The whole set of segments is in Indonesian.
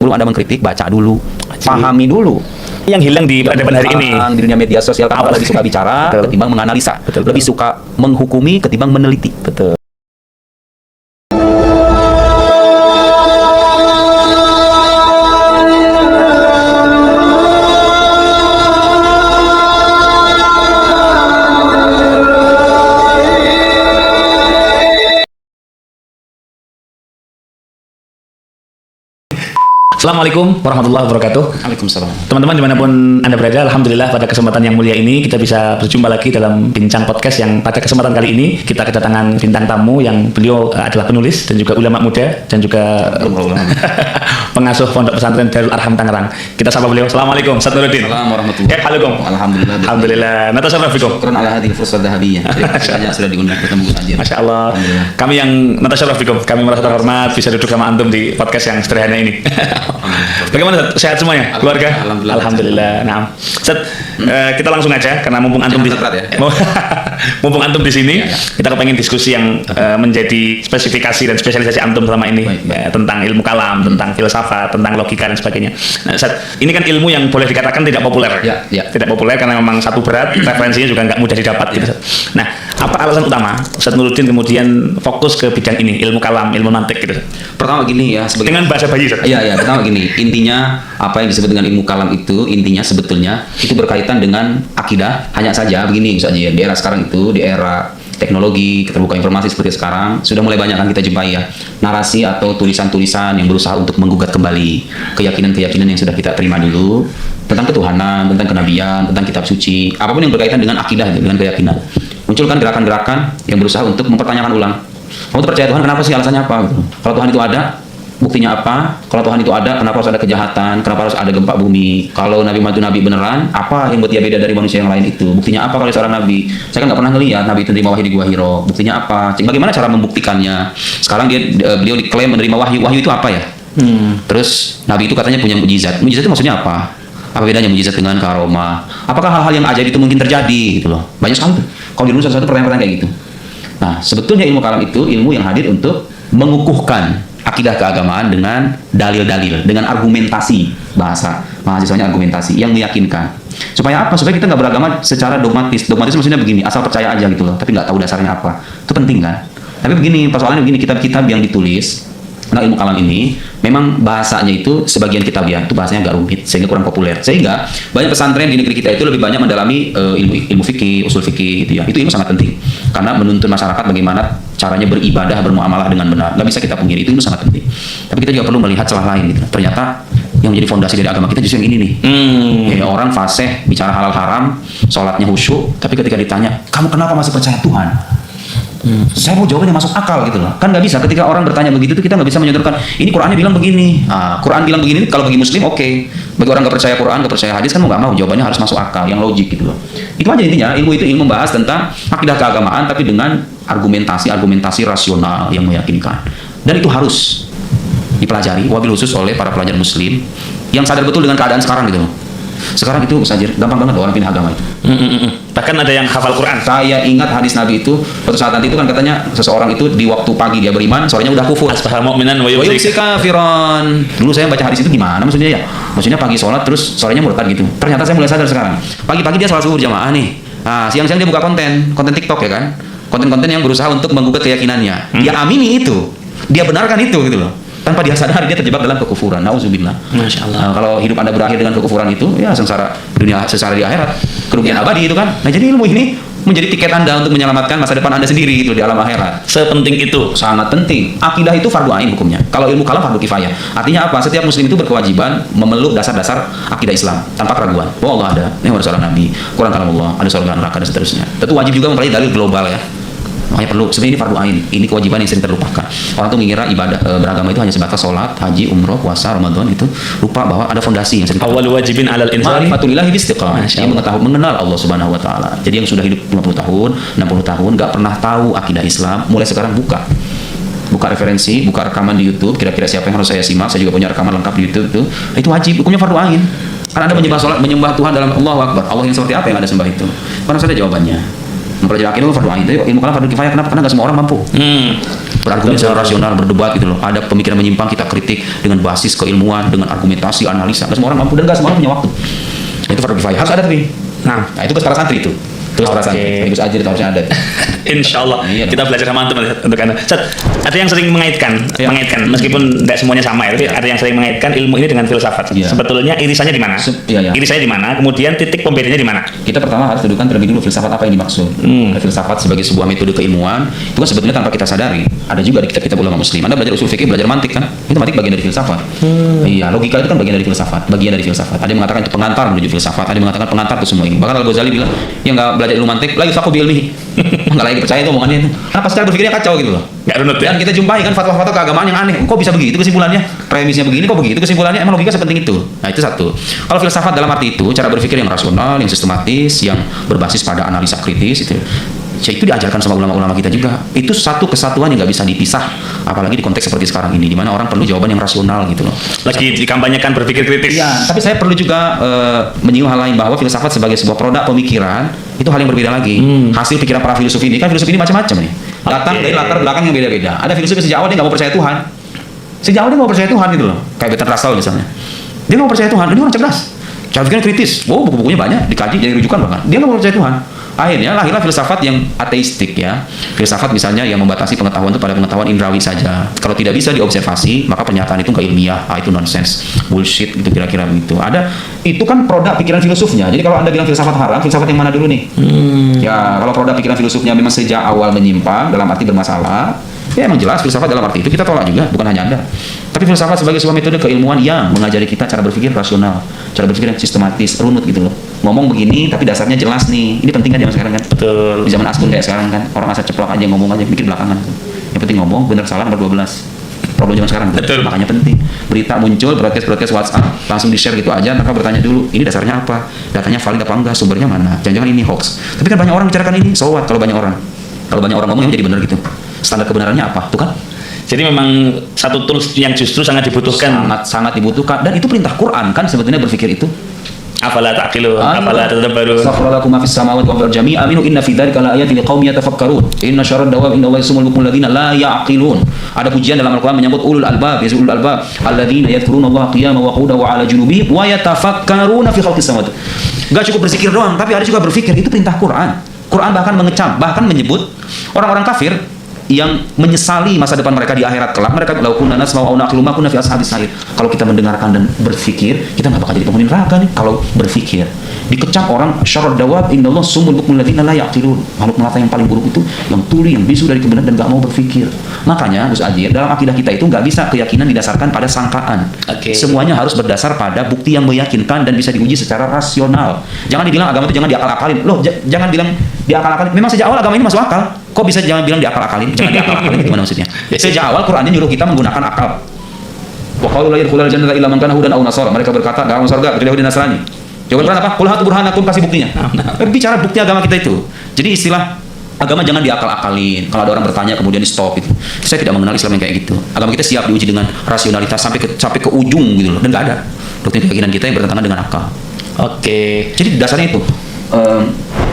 Sebelum Anda mengkritik, baca dulu, pahami dulu. Yang hilang di peradaban hari ini Di dunia media sosial kan lebih suka bicara ketimbang menganalisa, lebih suka menghukumi ketimbang meneliti. betul. Assalamualaikum warahmatullahi wabarakatuh. Waalaikumsalam. Teman-teman dimanapun Anda berada, Alhamdulillah pada kesempatan yang mulia ini kita bisa berjumpa lagi dalam Bincang Podcast yang pada kesempatan kali ini kita kedatangan bintang tamu yang beliau adalah penulis dan juga ulama muda dan juga pengasuh Pondok Pesantren Darul Arham Tangerang. Kita sapa beliau. Assalamualaikum Ustaz Nuruddin. Assalamualaikum warahmatullahi wabarakatuh. Alhamdulillah. Alhamdulillah. Natasyafikum. Syukran ala hadhihi fursat dhahabiyah. Terima kasih sudah diundang ketemu aja. Masya Allah. Kami yang natasyafikum, kami merasa terhormat bisa duduk sama antum di podcast yang sederhana ini. Bagaimana Ustaz? Sehat semuanya? Keluarga? Alhamdulillah. Nah, Ustaz, kita langsung aja karena mumpung antum di mumpung antum di sini, kita kepengen diskusi yang menjadi spesifikasi dan spesialisasi antum selama ini tentang ilmu kalam, tentang filsafat, tentang logika dan sebagainya. Nah, Ustaz, ini kan ilmu yang boleh dikatakan tidak populer. Tidak populer karena memang satu berat, referensinya juga nggak mudah didapat gitu. Nah, apa alasan utama Ustaz Nuruddin kemudian fokus ke bidang ini, ilmu kalam, ilmu mantik gitu? Pertama gini ya, dengan bahasa bayi Ustaz. Iya, pertama gini, intinya apa yang disebut dengan ilmu kalam itu, intinya sebetulnya itu berkaitan dengan akidah. Hanya saja begini misalnya di era sekarang itu, di era teknologi, keterbuka informasi seperti sekarang, sudah mulai banyak kan kita jumpai ya narasi atau tulisan-tulisan yang berusaha untuk menggugat kembali keyakinan-keyakinan yang sudah kita terima dulu tentang ketuhanan, tentang kenabian, tentang kitab suci, apapun yang berkaitan dengan akidah, dengan keyakinan. Muncul kan gerakan-gerakan yang berusaha untuk mempertanyakan ulang. Kamu tuh percaya Tuhan, kenapa sih, alasannya apa gitu? Kalau Tuhan itu ada, buktinya apa? Kalau Tuhan itu ada, kenapa harus ada kejahatan? Kenapa harus ada gempa bumi? Kalau Nabi Muhammad itu Nabi beneran, apa yang buat dia beda dari manusia yang lain itu? Buktinya apa kalau seorang Nabi? Saya kan nggak pernah ngelihat Nabi itu menerima wahyu di Gua Hiro. Buktinya apa? Bagaimana cara membuktikannya? Sekarang beliau diklaim menerima wahyu. Wahyu itu apa ya? Terus Nabi itu katanya punya mukjizat. Mukjizat itu maksudnya apa? Apa bedanya mukjizat dengan karomah? Apakah hal-hal yang ajaib itu mungkin terjadi gitu loh? Banyak sekali tuh. Kalau di dunia satu pertanyaan-pertanyaan kayak gitu. Nah, sebetulnya ilmu kalam itu ilmu yang hadir untuk mengukuhkan akidah keagamaan dengan dalil-dalil, dengan argumentasi, bahasa mahasiswanya argumentasi yang meyakinkan. Supaya apa? Supaya kita nggak beragama secara dogmatis. Dogmatis maksudnya begini, asal percaya aja gitu loh, tapi nggak tahu dasarnya apa. Itu penting kan? Tapi begini, persoalannya begini, kitab-kitab yang ditulis tentang ilmu kalam ini memang bahasanya itu sebagian kitabiah itu bahasanya agak rumit sehingga kurang populer, sehingga banyak pesantren di negeri kita itu lebih banyak mendalami ilmu fikih, usul fikih gitu ya. Itu ilmu sangat penting karena menuntun masyarakat bagaimana caranya beribadah, bermuamalah dengan benar. Nggak bisa kita pungkiri, itu ilmu sangat penting. Tapi kita juga perlu melihat celah lain gitu. Ternyata yang menjadi fondasi dari agama kita justru yang ini nih. Ya, orang fasih bicara halal haram, sholatnya khusyuk, tapi ketika ditanya, kamu kenapa masih percaya Tuhan? Saya mau jawabannya masuk akal gitu loh. Kan nggak bisa ketika orang bertanya begitu tuh kita nggak bisa menyodorkan ini Qurannya bilang begini. Quran bilang begini kalau bagi Muslim oke. Bagi orang nggak percaya Quran, nggak percaya hadis kan mau nggak mau jawabannya harus masuk akal, yang logik gitu loh. Itu aja intinya. Ilmu itu ilmu membahas tentang akidah keagamaan tapi dengan argumentasi rasional yang meyakinkan. Dan itu harus dipelajari wabil khusus oleh para pelajar Muslim yang sadar betul dengan keadaan sekarang gitu loh. Sekarang itu saja gampang banget orang pindah agama itu. Bahkan ada yang hafal Quran. Saya ingat hadis Nabi itu suatu saat nanti itu kan katanya seseorang itu di waktu pagi dia beriman, sorenya udah kufur. Asbahal mu'minan wa yumsi kafiran. Dulu saya baca hadis itu gimana maksudnya ya? Maksudnya pagi sholat terus sorenya murtad gitu. Ternyata saya mulai sadar sekarang. Pagi-pagi dia sholat zuhur jamaah nih. Nah, siang-siang dia buka konten TikTok ya kan. Konten-konten yang berusaha untuk menggugat keyakinannya. Dia amini itu. Dia benarkan itu gitu loh. Tanpa dia sadar dia terjebak dalam kekufuran. Nauzubillah. Masya Allah. Nah, kalau hidup Anda berakhir dengan kekufuran itu, ya sengsara dunia, sengsara di akhirat, kerugian abadi itu kan. Nah, jadi ilmu ini menjadi tiket Anda untuk menyelamatkan masa depan Anda sendiri gitu di alam akhirat. Sepenting itu. Sangat penting. Akidah itu fardu ain hukumnya. Kalau ilmu kalam fardu kifayah. Artinya apa? Setiap muslim itu berkewajiban memeluk dasar-dasar akidah Islam tanpa keraguan. Oh, Allah ada, ini ada seorang nabi, Quran kalamullah, ada surga neraka dan seterusnya. Tentu wajib juga mempelajari dalil global ya. Makanya perlu, sebenarnya ini fardu ain, ini kewajiban yang sering terlupakan. Orang tuh mengira ibadah beragama itu hanya sebatas sholat, haji, umroh, puasa, Ramadan itu, lupa bahwa ada fondasi yang sering awal wajibin alal insani ma'rifatulillahi bistiqamah, yang mengenal Allah Subhanahu wa taala. Jadi yang sudah hidup 50 tahun, 60 tahun nggak pernah tahu akidah Islam, mulai sekarang buka referensi, buka rekaman di YouTube, kira-kira siapa yang harus saya simak. Saya juga punya rekaman lengkap di YouTube tuh. Itu wajib, hukumnya fardu ain. Karena Anda menyembah sholat, menyembah Tuhan dalam Allahu Akbar. Allah yang seperti apa yang Anda sembah itu? Karena ada jawabannya. Mempelajari akidah itu fardu ain. Ilmu kalam fardu kifayah. Kenapa? Karena nggak semua orang mampu. berargumen secara rasional, berdebat gitu loh. Ada pemikiran menyimpang kita kritik dengan basis keilmuan, dengan argumentasi, analisa. Nggak semua orang mampu dan nggak semua orang punya waktu. Itu fardu kifayah harus ada tapi. Nah itu buat para santri itu. Terus para santri, Gus Ajir itu harusnya ada. Insya Allah Iya, kita belajar sama antum untuk anda. Ustaz, ada yang sering mengaitkan meskipun tidak semuanya sama ya, tapi ada yang sering mengaitkan ilmu ini dengan filsafat. Iya. Sebetulnya irisannya di mana? Iya. Irisannya di mana? Kemudian titik pembedanya di mana? Kita pertama harus dudukkan terlebih dulu filsafat apa yang dimaksud. Filsafat sebagai sebuah metode keilmuan itu kan sebetulnya tanpa kita sadari. Ada juga di kitab-kitab ulama muslim. Anda belajar usul fikih, belajar mantik kan? Itu mantik bagian dari filsafat. Iya, logika itu kan bagian dari filsafat. Ada yang mengatakan itu pengantar menuju filsafat, ada yang mengatakan pengantar ke semua ini. Bahkan Al-Ghazali bilang, yang nggak belajar ilmu mantik, lagi aku ilmihi. Nggak lagi percaya itu omongannya itu. Kenapa secara berpikirnya kacau gitu loh. Nggak runut ya? Dan kita jumpai kan fatwa-fatwa keagamaan yang aneh. Kok bisa begitu kesimpulannya? Premisnya begini, kok begitu kesimpulannya? Emang logika sepenting itu? Nah itu satu. Kalau filsafat dalam arti itu, cara berpikir yang rasional, yang sistematis, yang berbasis pada analisa kritis itu diajarkan sama ulama-ulama kita juga. Itu satu kesatuan yang nggak bisa dipisah, apalagi di konteks seperti sekarang ini, di mana orang perlu jawaban yang rasional gitu loh. Lagi dikampanyekan berpikir kritis. Iya, tapi saya perlu juga menyinggung hal lain bahwa filsafat sebagai sebuah produk pemikiran itu hal yang berbeda lagi. Hasil pikiran para filsuf ini kan filsuf ini macam-macam nih. Datang dari latar belakang yang beda-beda. Ada filsuf yang sejak awal dia nggak mau percaya Tuhan. Sejak awal dia nggak mau percaya Tuhan gitu loh. Kayak Bertrand Russell misalnya. Dia nggak mau percaya Tuhan. Dia orang cerdas. Cara pikirnya kritis. Wow, buku-bukunya banyak, dikaji jadi rujukan bahkan. Dia nggak mau percaya Tuhan. Akhirnya lahirlah filsafat yang ateistik ya. Filsafat misalnya yang membatasi pengetahuan itu pada pengetahuan indrawi saja. Kalau tidak bisa diobservasi, maka pernyataan itu nggak ilmiah. Itu nonsense, bullshit gitu kira-kira begitu. Itu kan produk pikiran filsufnya. Jadi kalau Anda bilang filsafat haram, filsafat yang mana dulu nih? Ya, kalau produk pikiran filsufnya memang sejak awal menyimpang dalam arti bermasalah, ya emang jelas filsafat dalam arti itu kita tolak juga, bukan hanya Anda. Tapi filsafat sebagai sebuah metode keilmuan yang mengajari kita cara berpikir rasional, cara berpikir yang sistematis, runut gitu loh. Ngomong begini tapi dasarnya jelas nih. Ini penting kan zaman sekarang kan? Betul. Di zaman Askun kayak sekarang kan, orang asal ceplok aja ngomong aja mikir belakangan. Yang penting ngomong, benar salah nomor 12. Problem zaman sekarang. Betul. Makanya penting. Berita muncul, broadcast WhatsApp, langsung di-share gitu aja, tanpa bertanya dulu, ini dasarnya apa? Datanya valid apa enggak? Sumbernya mana? Jangan-jangan ini hoax. Tapi kan banyak orang bicarakan ini, so what kalau banyak orang. Kalau banyak orang ngomong yang jadi benar gitu. Standar kebenarannya apa? Tuh kan? Jadi memang satu tools yang justru sangat dibutuhkan. Sangat dibutuhkan, dan itu perintah Quran kan sebetulnya berpikir itu. Afala ta'qilun, afala tadabbarun. Sakhkharakum ma fis samawati wa fil ardi jami'an minhu inna fi dzalika laayatin liqaumin yatafakkarun. Inna syarrad dawab indallahi sumul bukumul ladzina la ya'qilun. Ada pujian dalam Al-Qur'an menyebut ulul albab, ulul albab alladzina yadhkurunallaha qiyaman wa qu'udan wa 'ala junubihim wa yatafakkaruna fi khalqis samawati. Enggak cukup berzikir doang, tapi ada juga berpikir. Itu perintah Quran. Quran bahkan mengecam, bahkan menyebut orang-orang kafir yang menyesali masa depan mereka di akhirat kelak. Mereka lau kunna nasma'u aw na'qilu ma kunna fi ashabis sa'ir. Kalau kita mendengarkan dan berpikir, kita nggak bakal jadi penghuni neraka nih. Kalau berpikir, dikecam orang syarrad dawab indallah sumul bukumul ladzina la ya'qilun. Makhluk melata yang paling buruk itu yang tuli, yang bisu dari kebenaran dan nggak mau berpikir. Makanya Gus Ajir, dalam akidah kita itu nggak bisa keyakinan didasarkan pada sangkaan. Semuanya harus berdasar pada bukti yang meyakinkan dan bisa diuji secara rasional. Jangan dibilang agama itu jangan diakal-akalin. Loh, jangan bilang diakal-akalin. Memang sejak awal agama ini masuk akal. Kok bisa jangan bilang diakal-akalin? Jangan diakal-akalin, gimana maksudnya? Sejak awal Qurannya nyuruh kita menggunakan akal. Wa qalu la yadkhulul jannata illa man kana hudan aw nasara. Mereka berkata, enggak masuk surga kecuali Yahudi Nasrani. Jawaban Quran apa? Qul hatu burhanakum, kasih buktinya. Bicara bukti agama kita itu. Jadi istilah agama jangan diakal-akalin. Kalau ada orang bertanya kemudian di stop itu. Saya tidak mengenal Islam yang kayak gitu. Agama kita siap diuji dengan rasionalitas sampai ke ujung gitu loh. Dan enggak ada doktrin keyakinan kita yang bertentangan dengan akal. Jadi dasarnya itu.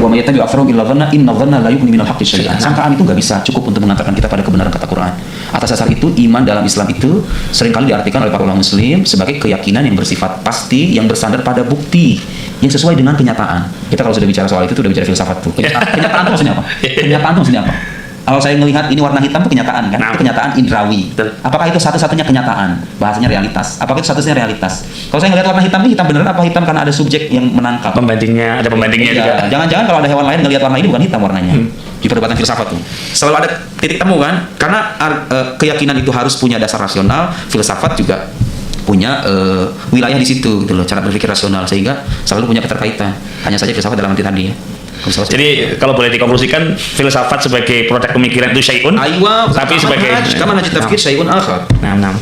Wa may yattabi' aktsaruhum illa dhanna inna dhanna la yughni minal haqqi syai'an. Sangkaan itu nggak bisa cukup untuk mengantarkan kita pada kebenaran kata Quran. Atas dasar itu iman dalam Islam itu seringkali diartikan oleh para ulama muslim sebagai keyakinan yang bersifat pasti, yang bersandar pada bukti yang sesuai dengan kenyataan. Kita kalau sudah bicara soal itu udah bicara filsafat tuh. Kenyataan itu maksudnya apa? Kenyataan itu maksudnya apa? Kalau saya melihat ini warna hitam itu kenyataan kan? Itu kenyataan indrawi. Apakah itu satu-satunya kenyataan? Bahasanya realitas. Apakah itu satu-satunya realitas? Kalau saya ngelihat warna hitam ini hitam beneran apa hitam karena ada subjek yang menangkap? Ada pembandingnya juga. Jangan-jangan kalau ada hewan lain ngelihat warna ini bukan hitam warnanya. Di perdebatan filsafat tuh selalu ada titik temu kan? Karena keyakinan itu harus punya dasar rasional, filsafat juga punya wilayah di situ gitu loh, cara berpikir rasional, sehingga selalu punya keterkaitan. Hanya saja filsafat dalam arti tadi ya. Jadi kalau boleh dikonklusikan, filsafat sebagai produk pemikiran itu syai'un, tapi sebagai kama najid tafkir syai'un akhar. Nah.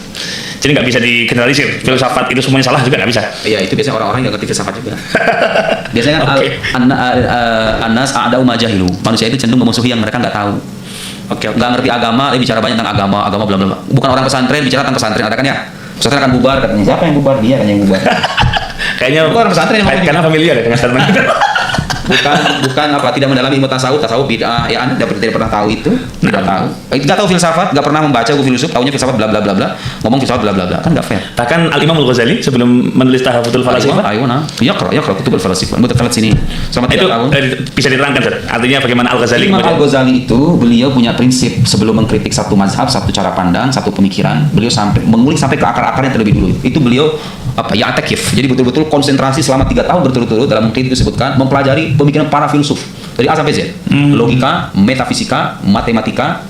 Jadi nggak bisa digeneralisir, filsafat itu semuanya salah juga nggak bisa. Iya, itu biasanya orang-orang yang nggak ngerti filsafat juga. Biasanya kan anas a'da'u ma jahilu. Manusia itu cenderung memusuhi yang mereka nggak tahu. Nggak ngerti agama, bicara banyak tentang agama bla bla bla. Bukan orang pesantren bicara tentang pesantren, ada kan ya? Pesantren akan bubar katanya. Siapa yang bubar? Dia kan yang bubar. Kayaknya bukan orang pesantren yang karena familiar ya dengan statement. bukan apa, tidak mendalami ilmu tasawuf bid'ah. Ya Anda tidak pernah tahu itu, tidak tahu. Enggak tahu filsafat, enggak pernah membaca buku filsuf, taunya filsafat bla bla bla bla, ngomong filsafat bla bla bla, kan enggak fair. Bahkan Al-Imam Al-Ghazali sebelum menulis Tahfatul Falasifah, Ayo nah. Yaqra kutubul falasifah. Buat telat sini. Selama 3 tahun. Bisa diterangkan, Ustaz? Artinya bagaimana Al-Ghazali? Imam Al-Ghazali itu beliau punya prinsip sebelum mengkritik satu mazhab, satu cara pandang, satu pemikiran, beliau mengulik sampai ke akar-akar yang terlebih dulu. Itu beliau ya atakif. Jadi betul-betul konsentrasi selama 3 tahun berturut-turut dalam mungkin itu disebutkan mempelajari pemikiran para filsuf dari A sampai Z. Logika, metafisika, matematika,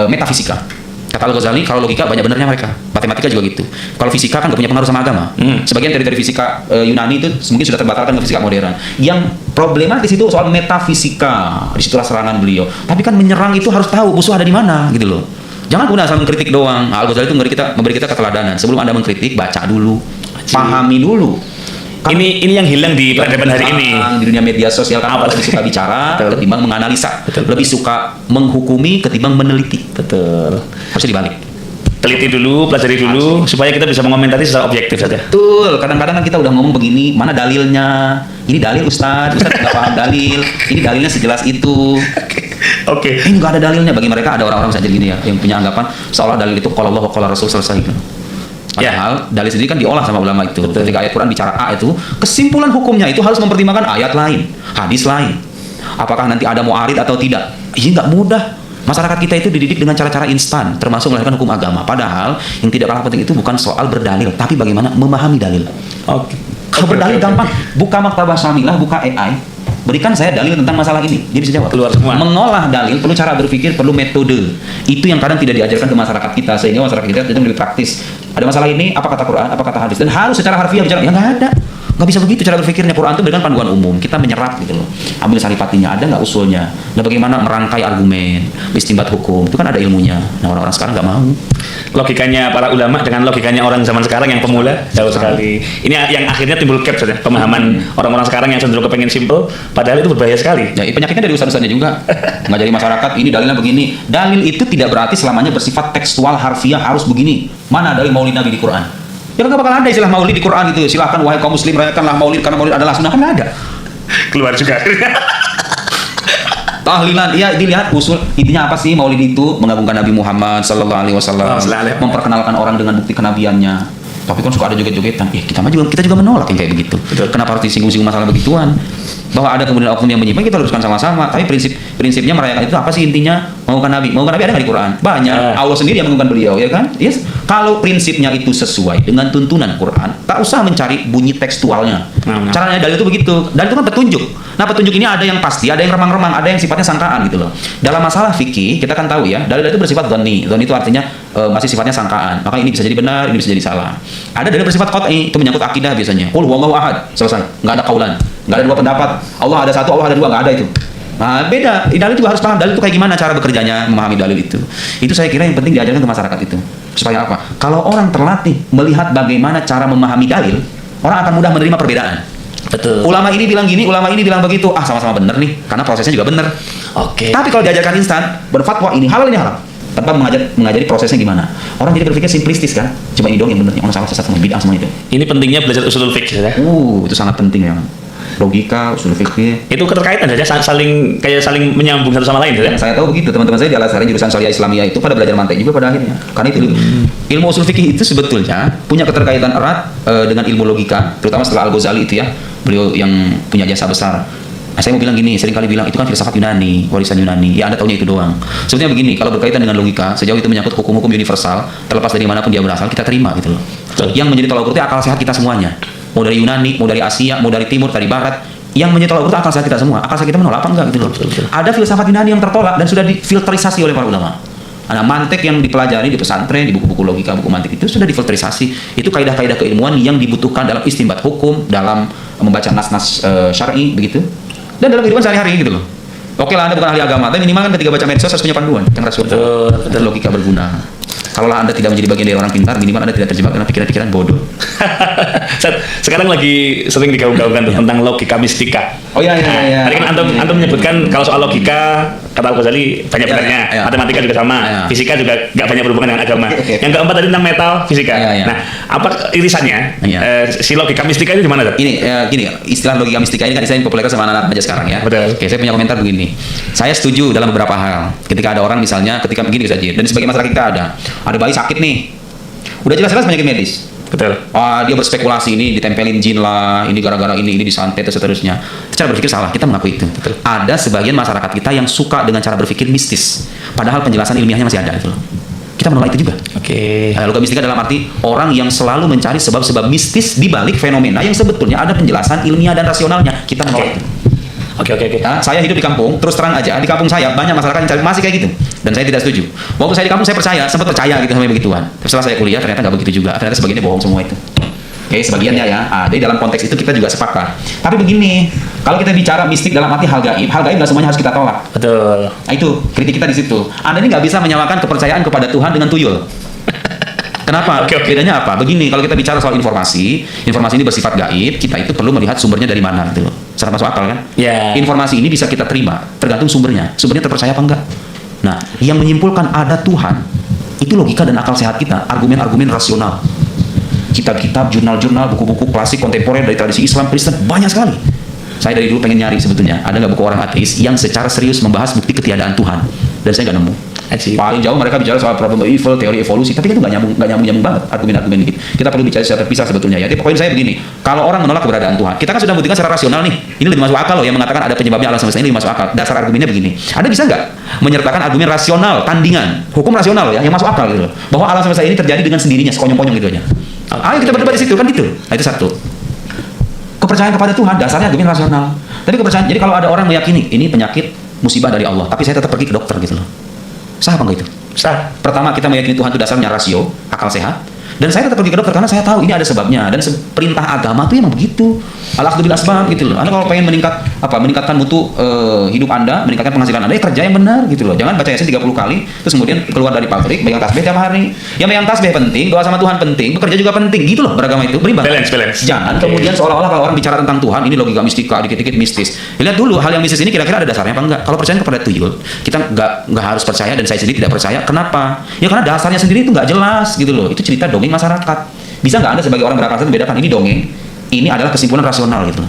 metafisika. Kata Al-Ghazali, kalau logika banyak benernya mereka. Matematika juga gitu. Kalau fisika kan gak punya pengaruh sama agama. Sebagian dari fisika Yunani itu mungkin sudah terbatalkan dengan fisika modern. Yang problematis itu soal metafisika. Disitulah serangan beliau. Tapi kan menyerang itu harus tahu musuh ada di mana gitu loh. Jangan guna asal mengkritik doang. Al-Ghazali itu memberi kita keteladanan. Sebelum Anda mengkritik, baca dulu. Pahami dulu. Ini yang hilang di peradaban hari ini. Di dunia media sosial kan lebih suka bicara ketimbang menganalisa. Lebih suka menghukumi ketimbang meneliti. Betul. Harusnya dibalik. Teliti dulu, pelajari dulu, supaya kita bisa mengomentari secara objektif saja. Betul. Kadang-kadang kan kita udah ngomong begini, mana dalilnya? Ini dalil Ustadz nggak paham dalil. Ini dalilnya sejelas itu. Oke. Ini nggak ada dalilnya. Bagi mereka ada orang-orang saja gini ya, yang punya anggapan seolah dalil itu kalau Allah kalau Rasul selesai. Padahal dalil sendiri kan diolah sama ulama itu. Betul. Ketika ayat Quran bicara A itu, kesimpulan hukumnya itu harus mempertimbangkan ayat lain, hadis lain. Apakah nanti ada mu'arid atau tidak? Ini nggak mudah. Masyarakat kita itu dididik dengan cara-cara instan, termasuk melahirkan hukum agama. Padahal yang tidak kalah penting itu bukan soal berdalil, tapi bagaimana memahami dalil. Oke. Kalau berdalil gampang. Buka maktabah Syamilah, buka AI. Berikan saya dalil tentang masalah ini, dia bisa jawab. Keluar semua. Mengolah dalil perlu cara berpikir, perlu metode. Itu yang kadang tidak diajarkan ke masyarakat kita, sehingga masyarakat kita itu lebih praktis. Ada masalah ini, apa kata Quran, apa kata hadis, dan harus secara harfiah bicara. Ya nggak ada, nggak bisa begitu cara berpikirnya. Quran itu berikan panduan umum, kita menyerap gitu loh. Ambil saripatinya, ada nggak usulnya. Nah bagaimana merangkai argumen, istinbat hukum, itu kan ada ilmunya. Nah orang-orang sekarang nggak mau. Logikanya para ulama dengan logikanya orang zaman sekarang yang pemula jauh sekali. Ini yang akhirnya timbul gap saja. Pemahaman orang-orang sekarang yang cenderung kepengen simple, padahal itu berbahaya sekali. Ya, penyakitnya dari ustaz-ustaznya juga. Ngajari masyarakat ini dalilnya begini. Dalil itu tidak berarti selamanya bersifat tekstual harfiah harus begini. Mana dalil maulid Nabi di Quran? Ya nggak bakal ada istilah maulid di Quran itu. Silahkan wahai kaum muslim rayakanlah maulid karena maulid adalah sunnah, kan nggak ada. Keluar juga. Tahlilan, iya dilihat usul intinya apa sih maulid itu? Mengagungkan Nabi Muhammad sallallahu alaihi wasallam, memperkenalkan orang dengan bukti kenabiannya. Tapi kan suka ada joget-jogetan. Kita juga menolak yang kayak begitu. Betul. Kenapa harus disinggung-singgung masalah begituan? Bahwa ada kemudian oknum yang menyimpang, kita luruskan sama-sama. Tapi prinsipnya merayakan itu apa sih intinya? Mengagungkan Nabi. Mengagungkan Nabi ada nggak di Quran? Banyak. Allah sendiri yang mengagungkan beliau, ya kan? Yes. Kalau prinsipnya itu sesuai dengan tuntunan Quran, tak usah mencari bunyi tekstualnya. Caranya dalil itu begitu. Dalil itu kan petunjuk. Nah petunjuk ini ada yang pasti, ada yang remang-remang, ada yang sifatnya sangkaan gitu loh. Dalam masalah fikih kita kan tahu ya, dalil itu bersifat dhani. Dhani itu artinya masih sifatnya sangkaan. Maka ini bisa jadi benar, ini bisa jadi salah. Ada dalil bersifat qat'i, itu menyangkut akidah biasanya. Qul huwallahu ahad, selesai. Enggak ada kaulan, enggak ada dua pendapat. Allah ada satu, Allah ada dua, enggak ada itu. Nah, beda. Dalil juga harus paham dalil itu kayak gimana cara bekerjanya, memahami dalil itu. Itu saya kira yang penting diajarkan ke masyarakat itu. Supaya apa? Kalau orang terlatih melihat bagaimana cara memahami dalil, orang akan mudah menerima perbedaan. Betul. Ulama ini bilang gini, ulama ini bilang begitu. Sama-sama benar nih, karena prosesnya juga benar. Oke. Tapi kalau diajarkan instan, berfatwa ini halal ini haram, tanpa mengajari prosesnya gimana. Orang jadi berpikir simplistis kan, cuma ini dong yang benar, yang salah sesat semua, bid'ah semua itu. Ini pentingnya belajar usul fikih ya. Itu sangat penting ya. Logika, usul fikih. Itu keterkaitan saja, saling menyambung satu sama lain ya. Saya tahu begitu, teman-teman saya di Al-Azhar jurusan Syariah Islamiyah itu pada belajar mantek juga pada akhirnya. Karena itu ilmu usul fikih itu sebetulnya punya keterkaitan erat dengan ilmu logika, terutama setelah Al-Ghazali itu ya. Beliau yang punya jasa besar. Nah, saya mau bilang gini, sering kali bilang itu kan filsafat Yunani, warisan Yunani. Ya Anda tahunya itu doang. Sebetulnya begini, kalau berkaitan dengan logika, sejauh itu menyangkut hukum-hukum universal, terlepas dari manapun dia berasal, kita terima gitu loh. Yang menjadi tolak ukurnya akal sehat kita semuanya. Mau dari Yunani, mau dari Asia, mau dari timur, dari barat, yang menjadi tolak ukur akal sehat kita semua. Akal sehat kita menolak apa enggak gitu loh. Ada filsafat Yunani yang tertolak dan sudah difilterisasi oleh para ulama. Nah, mantek yang dipelajari di pesantren, di buku-buku logika, buku mantek itu sudah difilterisasi. Itu kaidah-kaidah keilmuan yang dibutuhkan dalam istinbat hukum, dalam membaca nas-nas syar'i begitu. Dan dalam kehidupan sehari-hari gitu loh. Oke lah Anda bukan ahli agama, tapi minimal kan ketika baca medsos harus punya panduan yang rasional dan logika berguna. Kalaulah Anda tidak menjadi bagian dari orang pintar, minimal Anda tidak terjebak dengan pikiran-pikiran bodoh. Sekarang lagi sering digaung-gaungkan tentang logika mistika. Oh iya. Tadi kan antum menyebutkan kalau soal logika kata Al-Ghazali banyak benarnya. Matematika juga sama, fisika juga nggak banyak berhubungan dengan agama. Yang keempat tadi tentang metal, fisika. Nah, apa irisannya? Si logika mistika itu di mana? Ini gini, istilah logika mistika ini kan istilah yang populer sama anak-anak aja sekarang ya. Betul. Oke, saya punya komentar begini. Saya setuju dalam beberapa hal. Ketika ada orang misalnya, ketika begini saja, dan sebagai masyarakat kita ada bayi sakit nih, udah jelas-jelas penyakit medis. Betul. Dia berspekulasi ini ditempelin jin lah, ini gara-gara ini disantet dan seterusnya. Cara berpikir salah, kita mengakui itu. Betul. Ada sebagian masyarakat kita yang suka dengan cara berpikir mistis, padahal penjelasan ilmiahnya masih ada itu loh. Kita menolak itu juga. Oke. Logika mistika dalam arti orang yang selalu mencari sebab-sebab mistis di balik fenomena yang sebetulnya ada penjelasan ilmiah dan rasionalnya. Kita menolak itu. Oke. Nah, saya hidup di kampung, terus terang aja, di kampung saya banyak masyarakat yang masih kayak gitu, dan saya tidak setuju. Waktu saya di kampung saya sempat percaya gitu sama begituan. Setelah saya kuliah ternyata nggak begitu juga, ternyata sebagiannya bohong semua itu. Oke, sebagiannya ya. Jadi dalam konteks itu kita juga sepakat. Tapi begini, kalau kita bicara mistik dalam arti hal gaib nggak semuanya harus kita tolak. Betul. Nah itu kritik kita di situ. Anda ini nggak bisa menyamakan kepercayaan kepada Tuhan dengan tuyul. Kenapa? Bedanya apa? Begini, kalau kita bicara soal informasi ini bersifat gaib, kita itu perlu melihat sumbernya dari mana gitu loh. Secara masuk akal kan? Informasi ini bisa kita terima, tergantung sumbernya. Sumbernya terpercaya apa enggak? Nah, yang menyimpulkan ada Tuhan, itu logika dan akal sehat kita, argumen-argumen rasional. Kitab-kitab, jurnal-jurnal, buku-buku klasik kontemporer dari tradisi Islam, Kristen, banyak sekali. Saya dari dulu pengen nyari sebetulnya, ada nggak buku orang ateis yang secara serius membahas bukti ketiadaan Tuhan, dan saya nggak nemu. Paling jauh mereka bicara soal problem of evil, teori evolusi, tapi itu nggak nyambung banget argumen-argumen gitu. Kita perlu bicara secara terpisah sebetulnya ya. Jadi poin saya begini, kalau orang menolak keberadaan Tuhan, kita kan sudah membuktikan secara rasional nih, ini lebih masuk akal loh, yang mengatakan ada penyebabnya alam semesta ini lebih masuk akal. Dasar argumennya begini, Anda bisa nggak menyertakan argumen rasional, tandingan, hukum rasional ya, yang masuk akal gitu loh, bahwa alam semesta ini terjadi dengan sendirinya, sekonyong-konyong gitu aja. Ayo kita berdebat di situ kan gitu. Nah, itu satu. Kepercayaan kepada Tuhan dasarnya argumen rasional. Tapi kepercayaan, jadi kalau ada orang meyakini ini penyakit musibah dari Allah, tapi saya tetap pergi ke dokter gitu loh. Sah apa enggak itu? Sah. Pertama, kita meyakini Tuhan itu dasarnya rasio, akal sehat. Dan saya tetap pergi ke dokter karena saya tahu ini ada sebabnya, dan perintah agama itu emang begitu. Al-akhdhu bil asbab gitu loh. Anda kalau pengen meningkatkan mutu hidup Anda, meningkatkan penghasilan Anda, kerja yang benar gitu loh. Jangan baca Yasin 30 kali terus kemudian keluar dari pabrik megang tasbih tiap hari. Yang megang tasbih penting, doa sama Tuhan penting, bekerja juga penting gitu loh. Beragama itu berimbang. Balance. Jangan kemudian seolah-olah kalau orang bicara tentang Tuhan ini logika mistika, dikit-dikit mistis. Lihat dulu hal yang mistis ini kira-kira ada dasarnya apa enggak. Kalau percaya kepada tuyul, kita nggak harus percaya, dan saya sendiri tidak percaya. Kenapa? Ya karena dasarnya sendiri itu nggak jelas gitu loh. Itu cerita dongeng masyarakat. Bisa nggak Anda sebagai orang berakal membedakan ini dongeng, ini adalah kesimpulan rasional gitu.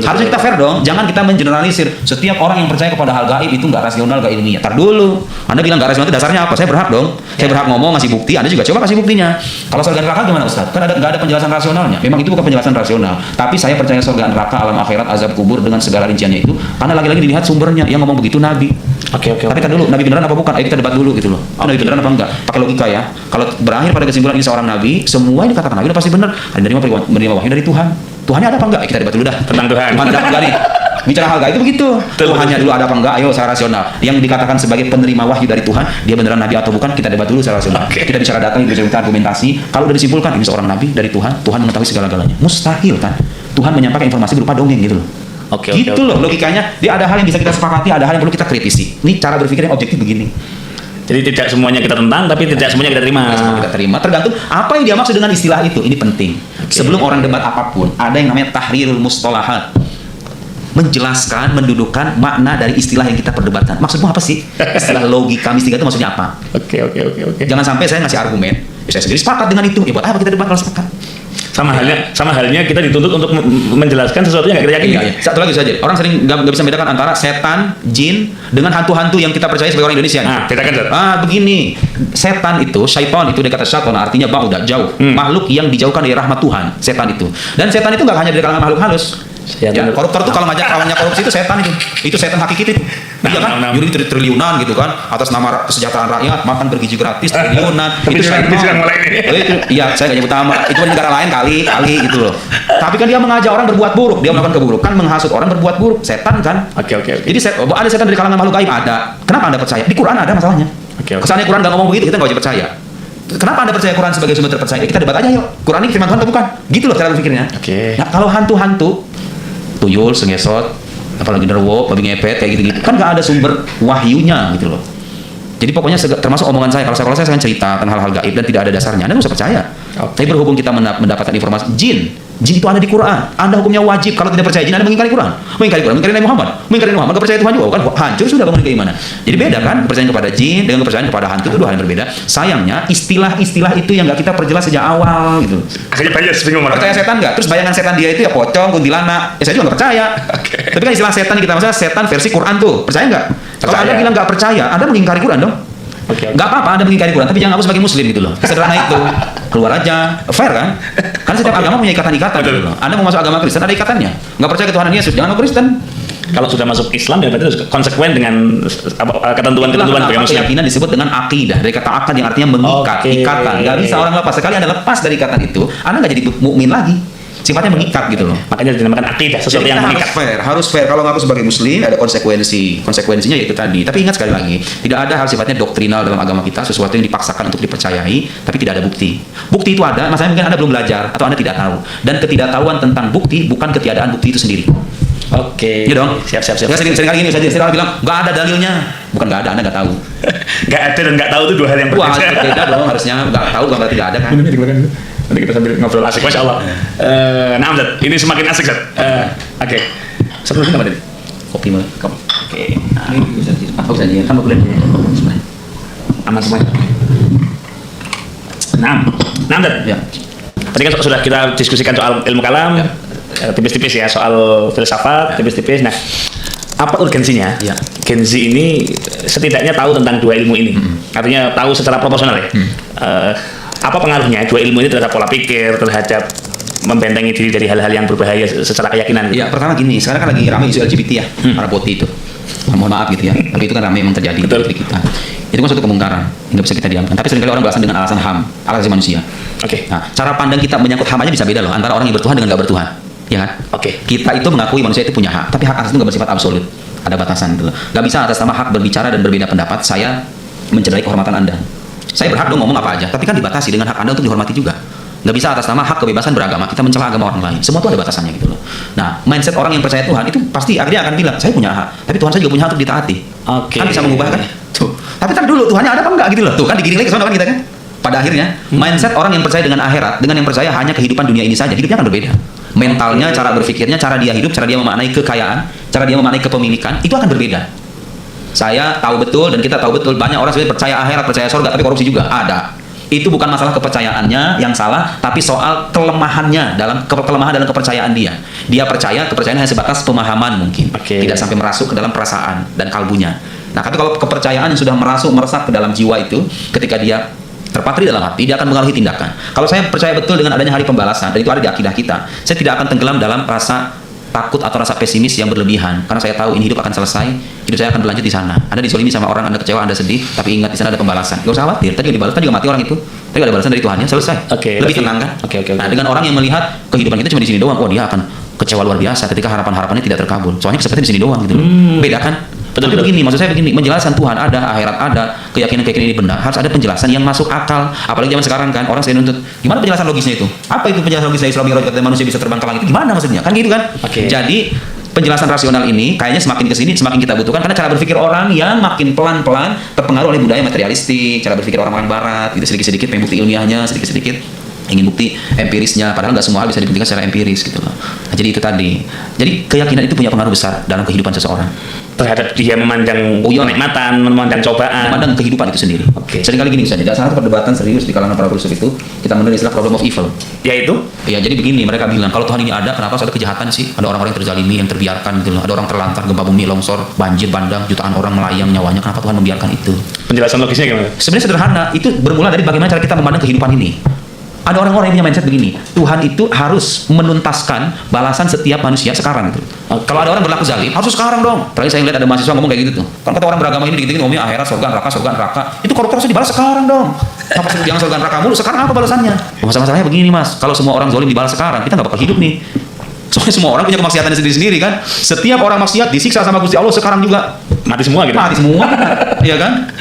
Harusnya kita fair dong, jangan kita mengeneralisir setiap orang yang percaya kepada hal gaib itu nggak rasional, nggak ilmiah. Tar dulu, Anda bilang nggak rasional itu dasarnya apa? Saya berhak dong, saya berhak ngomong, ngasih bukti. Anda juga coba kasih buktinya. Kalau surga neraka gimana Ustaz? Kan nggak ada penjelasan rasionalnya. Memang itu bukan penjelasan rasional, tapi saya percaya surga neraka, alam akhirat, azab kubur dengan segala rinciannya itu, karena lagi-lagi dilihat sumbernya. Yang ngomong begitu Nabi. Oke. Tapi kan dulu Nabi beneran apa bukan? Ayo kita debat dulu gitu loh. Nabi beneran apa enggak? Pakai logika ya. Kalau berakhir pada kesimpulan ini seorang Nabi, semua yang dikatakan Nabi udah pasti benar. Ada menerima wahyu dari Tuhan. Tuhannya ada apa enggak? Kita debat dulu dah. Tentang Tuhan. Tuhan ada apa enggak nih? Bicara hal gaib itu begitu. Tuhannya dulu ada apa enggak? Ayo secara rasional. Yang dikatakan sebagai penerima wahyu dari Tuhan, dia beneran Nabi atau bukan? Kita debat dulu secara rasional. Kita bicara data, kita bicara argumentasi. Kalau udah disimpulkan ini seorang Nabi dari Tuhan, Tuhan mengetahui segala-galanya. Mustahil kan? Tuhan menyampaikan informasi berupa dongeng gitu loh. Gitu loh logikanya. Dia ada hal yang bisa kita sepakati, ada hal yang perlu kita kritisi. Ini cara berpikir yang objektif begini. Jadi tidak semuanya kita tentang, tapi tidak semuanya kita terima. Kita terima, tergantung apa yang dia maksud dengan istilah itu. Ini penting. Sebelum orang debat apapun, ada yang namanya tahrirul mustalahat. Menjelaskan, mendudukkan makna dari istilah yang kita perdebatkan. Maksudmu apa sih? Istilah logika mistika itu maksudnya apa? Oke. Jangan sampai saya ngasih argumen, saya sendiri sepakat dengan itu. Ya buat apa kita debat kalau sepakat? Sama halnya kita dituntut untuk menjelaskan sesuatu yang nggak kita yakini. Iya. Satu lagi saja, orang sering nggak bisa membedakan antara setan, jin dengan hantu-hantu yang kita percaya sebagai orang Indonesia. Bedakan Zat. Begini, setan itu, syaitan itu, dia kata syaitan artinya bauda, jauh, makhluk yang dijauhkan dari rahmat Tuhan, setan itu. Dan setan itu nggak hanya dari kalangan makhluk halus. Ya, koruptor tuh kalau ngajak kawannya korupsi itu setan itu setan hakiki itu. Iya kan? Nyuri triliunan gitu kan, atas nama kesejahteraan rakyat, makan bergizi gratis triliunan. Itu setan. Iya, saya nggak nyebut nama. Itu negara lain kali gitu loh. Tapi kan dia mengajak orang berbuat buruk, dia melakukan keburukan, menghasut orang berbuat buruk, setan kan? Oke. Jadi ada setan dari kalangan makhluk gaib ada. Kenapa Anda percaya? Di Quran ada masalahnya. Kesannya Quran nggak ngomong begitu, kita nggak wajib percaya. Kenapa Anda percaya Quran sebagai sumber terpercaya? Kita debat aja yuk. Quran ini firman Tuhan atau bukan? Gitu loh cara berpikirnya. Nah, kalau hantu-hantu, tuyul, sengesot, apalagi derwo, babi ngepet kayak gitu-gitu, kan nggak ada sumber wahyunya gitu loh. Jadi pokoknya termasuk omongan saya, kalau saya akan cerita tentang hal-hal gaib dan tidak ada dasarnya, Anda nggak usah percaya. Tapi berhubung kita mendapatkan informasi jin Jin itu ada di Quran. Anda hukumnya wajib. Kalau tidak percaya jin, Anda mengingkari Quran. Mengingkari Quran, mengingkari Nabi Muhammad. Mengingkari Nabi Muhammad, nggak percaya Tuhan juga. Kan hancur sudah bangun keimanan. Jadi beda kan kepercayaan kepada jin dengan kepercayaan kepada hantu itu dua hal yang berbeda. Sayangnya istilah-istilah itu yang nggak kita perjelas sejak awal gitu. Akhirnya banyak bingung. Percaya setan nggak? Terus bayangan setan dia itu ya pocong, kuntilanak. Ya saya juga nggak percaya. Tapi kan istilah setan kita maksudnya setan versi Quran tuh. Percaya nggak? Kalau Anda bilang nggak percaya, Anda mengingkari Quran dong. Nggak apa-apa Anda mengingkari Quran, tapi jangan aku sebagai muslim gitu loh. Sederhana itu. Keluar aja. Fair kan? Karena setiap agama punya ikatan-ikatan gitu loh. Anda mau masuk agama Kristen ada ikatannya. Nggak percaya ketuhanan Yesus, jangan mau Kristen. Kalau sudah masuk Islam ya berarti harus konsekuen dengan ketentuan-ketentuan sebagai muslim. Keyakinan disebut dengan akidah. Dari kata akad yang artinya mengikat, ikatan. Nggak bisa orang lepas. Sekali Anda lepas dari ikatan itu, Anda nggak jadi mukmin lagi. Sifatnya mengikat gitu loh. Makanya dinamakan akidah, sesuatu yang mengikat. Harus fair. Kalau ngaku sebagai muslim ada konsekuensinya yaitu tadi. Tapi ingat sekali lagi, tidak ada hal sifatnya doktrinal dalam agama kita, sesuatu yang dipaksakan untuk dipercayai, tapi tidak ada bukti. Bukti itu ada, masalahnya mungkin Anda belum belajar atau Anda tidak tahu. Dan ketidaktahuan tentang bukti bukan ketiadaan bukti itu sendiri. Oke. Iya dong. Siap. Ya, sering kali gini saja. Sering bilang nggak ada dalilnya. Bukan nggak ada, Anda nggak tahu. Nggak ada dan nggak tahu itu dua hal yang Wah, berbeda. beda dong. Harusnya nggak tahu bukan berarti tidak ada kan. Nanti kita sambil ngobrol asik, masya Allah. Nah, Zat, ini semakin asik, Zat. Oke. Satu lagi apa tadi? Kopi mah. Oke. Ini bisa aja. Kamu boleh. Aman semuanya. Nah, Zat. Ya. Tadi kan sudah kita diskusikan soal ilmu kalam, tipis-tipis ya, soal filsafat, tipis-tipis. Nah, apa urgensinya? Ya. Gen Z ini setidaknya tahu tentang dua ilmu ini. Artinya tahu secara proporsional ya. Apa pengaruhnya dua ilmu ini terhadap pola pikir, terhadap membentengi diri dari hal-hal yang berbahaya secara keyakinan? Ya, pertama gini, sekarang kan lagi ramai isu LGBT ya, para boti itu. Mohon maaf gitu ya, tapi itu kan ramai memang terjadi di negeri kita. Itu kan suatu kemungkaran, nggak bisa kita diamkan. Tapi seringkali orang beralasan dengan alasan HAM, hak asasi manusia. Oke. Nah, cara pandang kita menyangkut HAM aja bisa beda loh, antara orang yang bertuhan dengan nggak bertuhan, ya kan? Oke. Kita itu mengakui manusia itu punya hak, tapi hak asasi itu nggak bersifat absolut, ada batasan gitu loh. Nggak bisa atas nama hak berbicara dan berbeda pendapat, saya mencederai kehormatan Anda. Saya berhak dong ngomong apa aja, tapi kan dibatasi dengan hak Anda untuk dihormati juga. Nggak bisa atas nama hak kebebasan beragama kita mencela agama orang lain. Semua itu ada batasannya gitu loh. Nah, mindset orang yang percaya Tuhan itu pasti akhirnya akan bilang, saya punya hak, tapi Tuhan saya juga punya hak untuk ditaati. Oke. Kan bisa mengubah kan? Tuh. Tapi kan dulu Tuhannya ada apa enggak gitu loh. Tuh kan digiring lagi ke sana kan kita kan. Pada akhirnya mindset orang yang percaya dengan akhirat dengan yang percaya hanya kehidupan dunia ini saja, hidupnya akan berbeda. Mentalnya, cara berpikirnya, cara dia hidup, cara dia memaknai kekayaan, cara dia memaknai kepemilikan itu akan berbeda. Saya tahu betul dan kita tahu betul banyak orang sebenarnya percaya akhirat, percaya surga, tapi korupsi juga ada. Itu bukan masalah kepercayaannya yang salah, tapi soal kelemahan dalam kepercayaan dia. Dia percaya, kepercayaan hanya sebatas pemahaman mungkin, tidak sampai merasuk ke dalam perasaan dan kalbunya. Nah, tapi kalau kepercayaan yang sudah meresap ke dalam jiwa itu, ketika dia terpatri dalam hati, dia akan mengaruhi tindakan. Kalau saya percaya betul dengan adanya hari pembalasan, dan itu ada di akidah kita, saya tidak akan tenggelam dalam rasa takut atau rasa pesimis yang berlebihan, karena saya tahu ini hidup akan selesai, hidup saya akan berlanjut di sana. Anda disolimi sama orang, Anda kecewa, Anda sedih, tapi ingat di sana ada pembalasan. Gak usah khawatir, tadi dibalas, tadi juga mati orang itu, tadi ada balasan dari Tuhannya, selesai. Lebih tenang kan? Nah, dengan orang yang melihat kehidupan kita cuma di sini doang, dia akan kecewa luar biasa ketika harapan-harapannya tidak terkabul. Soalnya seperti di sini doang gitu. Beda kan? Tapi begini, maksud saya begini, menjelaskan Tuhan ada, akhirat ada, keyakinan-keyakinan ini benar, harus ada penjelasan yang masuk akal. Apalagi zaman sekarang kan, orang saya nuntut, gimana penjelasan logisnya itu? Apa itu penjelasan logisnya Isra Mi'raj kata manusia bisa terbang ke langit? Gimana maksudnya? Kan gitu kan? Jadi penjelasan rasional ini kayaknya semakin kesini semakin kita butuhkan karena cara berpikir orang yang makin pelan-pelan terpengaruh oleh budaya materialistik, cara berpikir orang barat, itu sedikit-sedikit pengen bukti ilmiahnya, sedikit-sedikit ingin bukti empirisnya, padahal nggak semua hal bisa dibuktikan secara empiris gitu loh. Nah, jadi itu tadi. Jadi keyakinan itu punya pengaruh besar dalam kehidupan seseorang. Terhadap dia memandang kenikmatan, memandang cobaan, memandang kehidupan itu sendiri. Seringkali gini misalnya, salah satu perdebatan serius di kalangan para filsuf itu kita mengenal istilah problem of evil. Yaitu? Ya, jadi begini, mereka bilang kalau Tuhan ini ada, kenapa harus ada kejahatan sih? Ada orang-orang yang terzalimi, yang terbiarkan gitu loh. Ada orang terlantar, gempa bumi, longsor, banjir bandang, jutaan orang melayang nyawanya. Kenapa Tuhan membiarkan itu? Penjelasan logisnya gimana? Sebenarnya sederhana, itu bermula dari bagaimana cara kita memandang kehidupan ini. Ada orang-orang yang punya mindset begini, Tuhan itu harus menuntaskan balasan setiap manusia sekarang gitu. Kalau ada orang berlaku zalim, harus sekarang dong. Terakhir saya lihat ada mahasiswa ngomong kayak gitu tuh. Kan kata orang beragama ini dikit-dikit ngomongnya akhirat, surga, neraka. Itu koruptor harus dibalas sekarang dong. Apa sih jangan surga neraka mulu, sekarang apa balasannya? Masalahnya begini Mas, kalau semua orang zalim dibalas sekarang, kita nggak bakal hidup nih. Soalnya semua orang punya kemaksiatannya sendiri-sendiri kan. Setiap orang maksiat disiksa sama Gusti Allah sekarang juga. Mati semua gitu. Mati semua. Iya kan?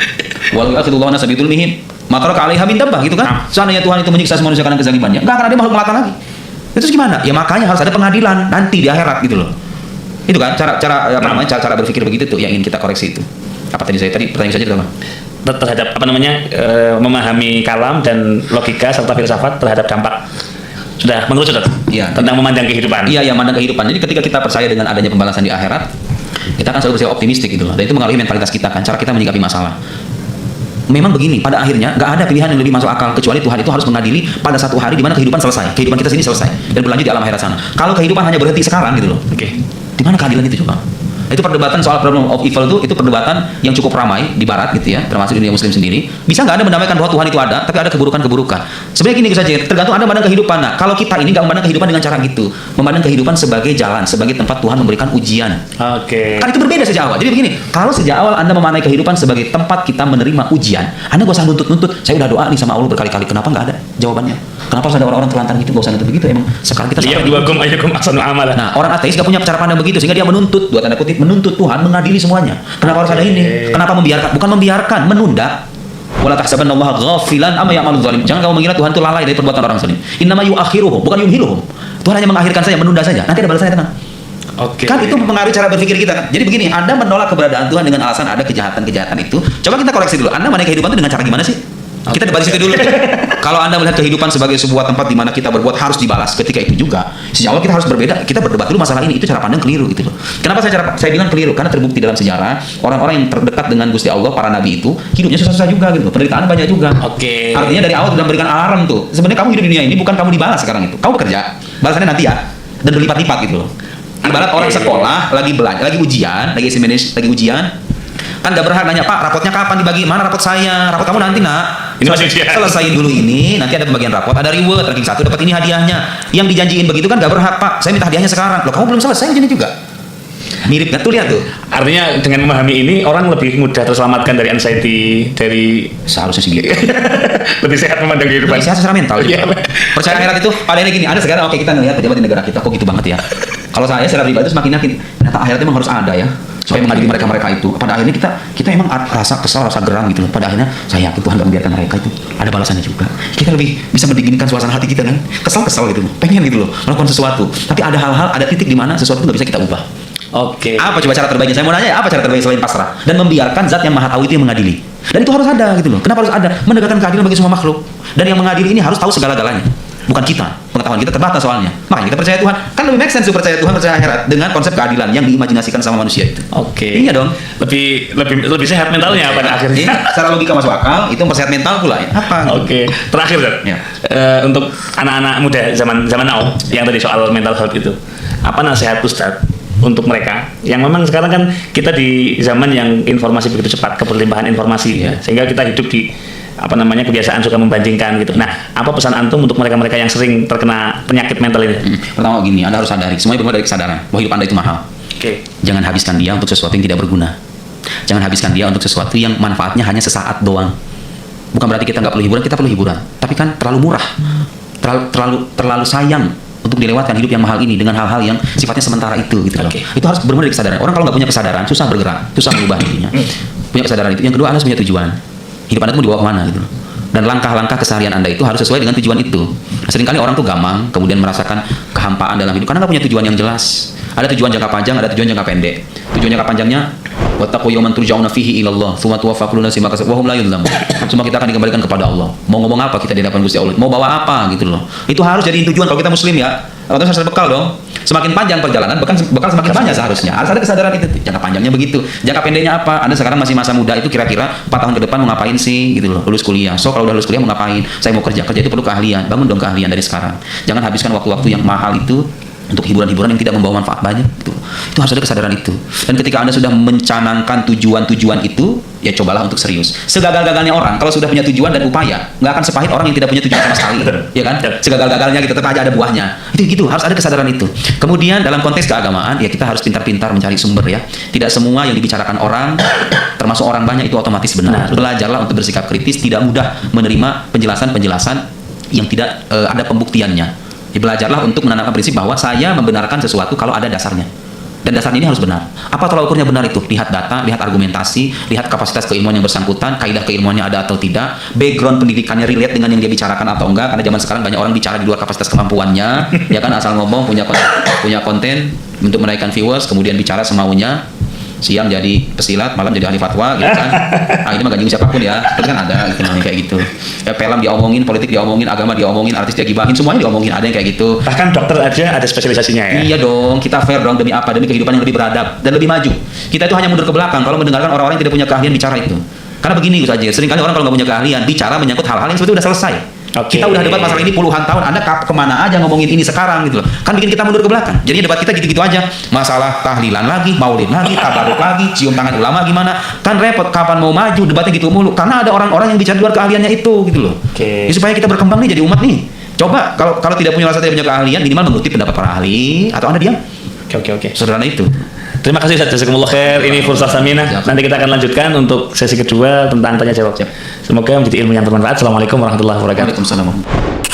Wal akhirullahu nasabitul mihim. Maka kaliha min dabah gitu kan. Seandainya Tuhan itu menyiksa manusia karena kezalimannya, enggak akan ada makhluk melata lagi. Itu gimana? Ya makanya harus ada pengadilan nanti di akhirat gitu loh. Itu kan cara berpikir begitu tuh yang ingin kita koreksi itu. Apa tadi pertanyaan saja itu apa? Terhadap memahami kalam dan logika serta filsafat terhadap dampak Sudah mengerucut Ustaz? Iya. Tentang memandang kehidupan. Iya, memandang kehidupan. Jadi ketika kita percaya dengan adanya pembalasan di akhirat, kita kan selalu bersifat optimistik gitu loh. Dan itu mengaruhi mentalitas kita kan, cara kita menyikapi masalah. Memang begini, pada akhirnya nggak ada pilihan yang lebih masuk akal kecuali Tuhan itu harus mengadili pada satu hari di mana kehidupan selesai, kehidupan kita sini selesai dan berlanjut di alam akhirat sana. Kalau kehidupan hanya berhenti sekarang gitu loh, Oke. di mana keadilan itu coba? Itu perdebatan soal problem of evil itu perdebatan yang cukup ramai di barat gitu ya, termasuk di dunia muslim sendiri. Bisa nggak Anda mendamaikan bahwa Tuhan itu ada, tapi ada keburukan-keburukan? Sebenarnya gini saja, tergantung Anda memandang kehidupan. Nah, kalau kita ini nggak memandang kehidupan dengan cara gitu, memandang kehidupan sebagai jalan, sebagai tempat Tuhan memberikan ujian. Oke. Kan itu berbeda sejak awal. Jadi begini, kalau sejak awal Anda memaknai kehidupan sebagai tempat kita menerima ujian, Anda gak usah nuntut-nuntut. Saya udah doa nih sama Allah berkali-kali, kenapa nggak ada jawabannya? Kenapa harus ada orang-orang terlantar gitu? Gak usah nuntut begitu. Emang sekarang kita Liyabluwakum ayyukum ahsanu amala. Nah, orang ateis gak punya cara pandang begitu sehingga dia menuntut, dua tanda kutip, menuntut Tuhan mengadili semuanya. Kenapa harus ada ini? Kenapa membiarkan? Bukan membiarkan, menunda. Wala tahsabannallaha ghafilan amma ya'maludz zalim. Jangan kamu mengira Tuhan itu lalai dari perbuatan orang zalim. Innama yuakhiruhum, bukan yumhiluhum. Tuhan hanya mengakhirkan saja, menunda saja. Nanti ada balasannya, tenang. Oke. Kan itu mempengaruhi cara berpikir kita kan. Jadi begini, Anda menolak keberadaan Tuhan dengan alasan ada kejahatan-kejahatan itu. Coba kita koreksi dulu. Anda memaknai kehidupan itu dengan cara gimana sih? Kita debat di situ dulu. Kalau Anda melihat kehidupan sebagai sebuah tempat di mana kita berbuat harus dibalas ketika itu juga, sejak awal kita harus berbeda. Kita berdebat dulu masalah ini. Itu cara pandang keliru gitu loh. Kenapa saya bilang keliru? Karena terbukti dalam sejarah orang-orang yang terdekat dengan Gusti Allah, para nabi itu hidupnya susah-susah juga gitu. Penderitaan banyak juga. Oke. Artinya dari awal sudah memberikan alarm tuh. Sebenarnya kamu hidup di dunia ini bukan kamu dibalas sekarang itu. Kamu bekerja, balasannya nanti ya. Dan berlipat-lipat gitu loh. Ibarat orang sekolah lagi belajar, lagi ujian, lagi ujian, kan gak berhak nanya, Pak rapotnya kapan dibagi, mana rapot saya, rapot kamu nanti nak, Ini masih ujian. selesaiin dulu ini, nanti ada pembagian rapot, ada reward, ranking 1 dapat ini hadiahnya, yang dijanjiin begitu kan gak berhak, Pak saya minta hadiahnya sekarang, loh kamu belum selesai ujiannya juga, mirip kan tuh, lihat tuh. Artinya dengan memahami ini orang lebih mudah terselamatkan dari anxiety, dari Seharusnya sih gitu. lebih sehat memandang kehidupan. Sehat secara mental juga. Iya. Percaya akhirat itu pada ini gini, ada sekarang oke kita ngelihat pejabat di negara kita kok gitu banget ya. Kalau saya secara pribadi itu semakin yakin ternyata akhirat memang harus ada ya supaya mengadili mereka itu. Pada akhirnya kita emang rasa kesal, rasa geram gitu loh. Pada akhirnya saya yakin Tuhan gak membiarkan mereka itu ada balasannya juga. Kita lebih bisa mendinginkan suasana hati kita kan. Kesal gitu loh. Pengen gitu loh melakukan sesuatu. Tapi ada hal-hal, ada titik di mana sesuatu itu gak bisa kita ubah. Oke. Apa coba cara terbaiknya? Saya mau nanya, apa cara terbaik selain pasrah dan membiarkan zat yang maha tahu itu yang mengadili? Dan itu harus ada gitu loh. Kenapa harus ada? Menegakkan keadilan bagi semua makhluk. Dan yang mengadili ini harus tahu segala-galanya. Bukan kita. Pengetahuan kita terbatas soalnya. Makanya kita percaya Tuhan. Kan lebih make sense percaya Tuhan, percaya akhirat dengan konsep keadilan yang diimajinasikan sama manusia itu. Oke. Iya dong. Lebih sehat mentalnya pada akhirnya. Iya, secara logika masuk akal, itu mempersehat mental pula ya. Apa? Oke. Terakhir Ustaz. Ya. Untuk anak-anak muda zaman now yang tadi soal mental health itu. Apa nasihat Ustaz untuk mereka yang memang sekarang kan kita di zaman yang informasi begitu cepat, keberlimpahan informasi ya, sehingga kita hidup di kebiasaan suka membandingkan gitu. Nah, apa pesan antum untuk mereka-mereka yang sering terkena penyakit mental ini? Pertama gini, Anda harus sadari, semuanya bermula dari kesadaran bahwa hidup Anda itu mahal. Oke. Jangan habiskan dia untuk sesuatu yang tidak berguna. Jangan habiskan dia untuk sesuatu yang manfaatnya hanya sesaat doang. Bukan berarti kita nggak perlu hiburan, kita perlu hiburan. Tapi kan terlalu murah, terlalu sayang untuk dilewatkan hidup yang mahal ini dengan hal-hal yang sifatnya sementara itu gitu loh. Itu harus bermula dari kesadaran. Orang kalau nggak punya kesadaran susah bergerak, susah mengubah dirinya. Punya kesadaran itu. Yang kedua, Anda harus punya tujuan. Hidup Anda itu mau dibawa kemana gitu loh. Dan langkah-langkah keseharian Anda itu harus sesuai dengan tujuan itu. Nah, seringkali orang tuh gampang kemudian merasakan kehampaan dalam hidup karena nggak punya tujuan yang jelas. Ada tujuan jangka panjang, ada tujuan jangka pendek. Tujuan jangka panjangnya wattaqu yawman turja'una fihi ila Allah, tsumma tuwaffa kullu nafsin ma kasabat wa hum la yuzlamun. Semua kita akan dikembalikan kepada Allah. Mau ngomong apa kita di hadapan Gusti Allah? Mau bawa apa gitu loh. Itu harus jadi tujuan kalau kita muslim ya. Otomatis harus ada bekal dong. Semakin panjang perjalanan, bekal semakin banyak seharusnya. Harus ada kesadaran itu. Jangka panjangnya begitu. Jangka pendeknya apa? Anda sekarang masih masa muda itu kira-kira 4 tahun ke depan mau ngapain sih gitu loh. Lulus kuliah. So kalau udah lulus kuliah mau ngapain? Saya mau kerja. Kerja itu perlu keahlian. Bangun dong keahlian dari sekarang. Jangan habiskan waktu-waktu yang mahal itu untuk hiburan-hiburan yang tidak membawa manfaat banyak gitu. Itu harus ada kesadaran itu. Dan ketika Anda sudah mencanangkan tujuan-tujuan itu, ya cobalah untuk serius. Segagal-gagalnya orang kalau sudah punya tujuan dan upaya, nggak akan sepahit orang yang tidak punya tujuan sama sekali. Ya kan? Segagal-gagalnya gitu tetap aja ada buahnya. Itu gitu, harus ada kesadaran itu. Kemudian dalam konteks keagamaan, ya kita harus pintar-pintar mencari sumber ya. Tidak semua yang dibicarakan orang, termasuk orang banyak itu otomatis benar. Belajarlah untuk bersikap kritis, tidak mudah menerima penjelasan-penjelasan yang tidak ada pembuktiannya. Belajarlah untuk menanamkan prinsip bahwa saya membenarkan sesuatu kalau ada dasarnya. Dan dasarnya ini harus benar. Apa tolak ukurnya benar itu? Lihat data, lihat argumentasi, lihat kapasitas keilmuan yang bersangkutan, kaidah keilmuannya ada atau tidak, background pendidikannya relate dengan yang dia bicarakan atau enggak. Karena zaman sekarang banyak orang bicara di luar kapasitas kemampuannya, ya kan asal ngomong punya konten untuk menaikkan viewers, kemudian bicara semaunya. siang jadi pesilat, malam jadi ahli fatwa gitu kan. Nah, itu mah gak nyinggung siapapun ya. Itu kan ada gitu, kayak gitu. Ya, film diomongin, politik diomongin, agama diomongin, artis dia gibahin, semuanya diomongin, ada yang kayak gitu. Bahkan dokter aja ada spesialisasinya ya. Iya dong, kita fair dong, demi apa? Demi kehidupan yang lebih beradab dan lebih maju. Kita itu hanya mundur ke belakang kalau mendengarkan orang-orang yang tidak punya keahlian bicara itu. Karena begini Gus Ajir, seringkali orang kalau nggak punya keahlian bicara menyangkut hal-hal yang sebetulnya udah selesai. Oke. Kita udah debat masalah ini puluhan tahun, Anda kemana aja ngomongin ini sekarang gitu loh. Kan bikin kita mundur ke belakang. Jadi debat kita gitu-gitu aja. Masalah tahlilan lagi, maulid lagi, tabaruk lagi, cium tangan ulama gimana. Kan repot, kapan mau maju debatnya gitu mulu. Karena ada orang-orang yang bicara di luar keahliannya itu gitu loh. Oke. Ya, supaya kita berkembang nih jadi umat nih. Coba kalau tidak punya rasa, tidak punya keahlian, minimal mengutip pendapat para ahli atau Anda diam. Oke. Sederhana itu. Terima kasih Ustaz, jazakumullah khair. Ini Fursah Saminah. Siap. Nanti kita akan lanjutkan untuk sesi kedua tentang tanya jawab. Siap. Semoga menjadi ilmu yang bermanfaat. Assalamualaikum warahmatullahi wabarakatuh. Waalaikumsalam.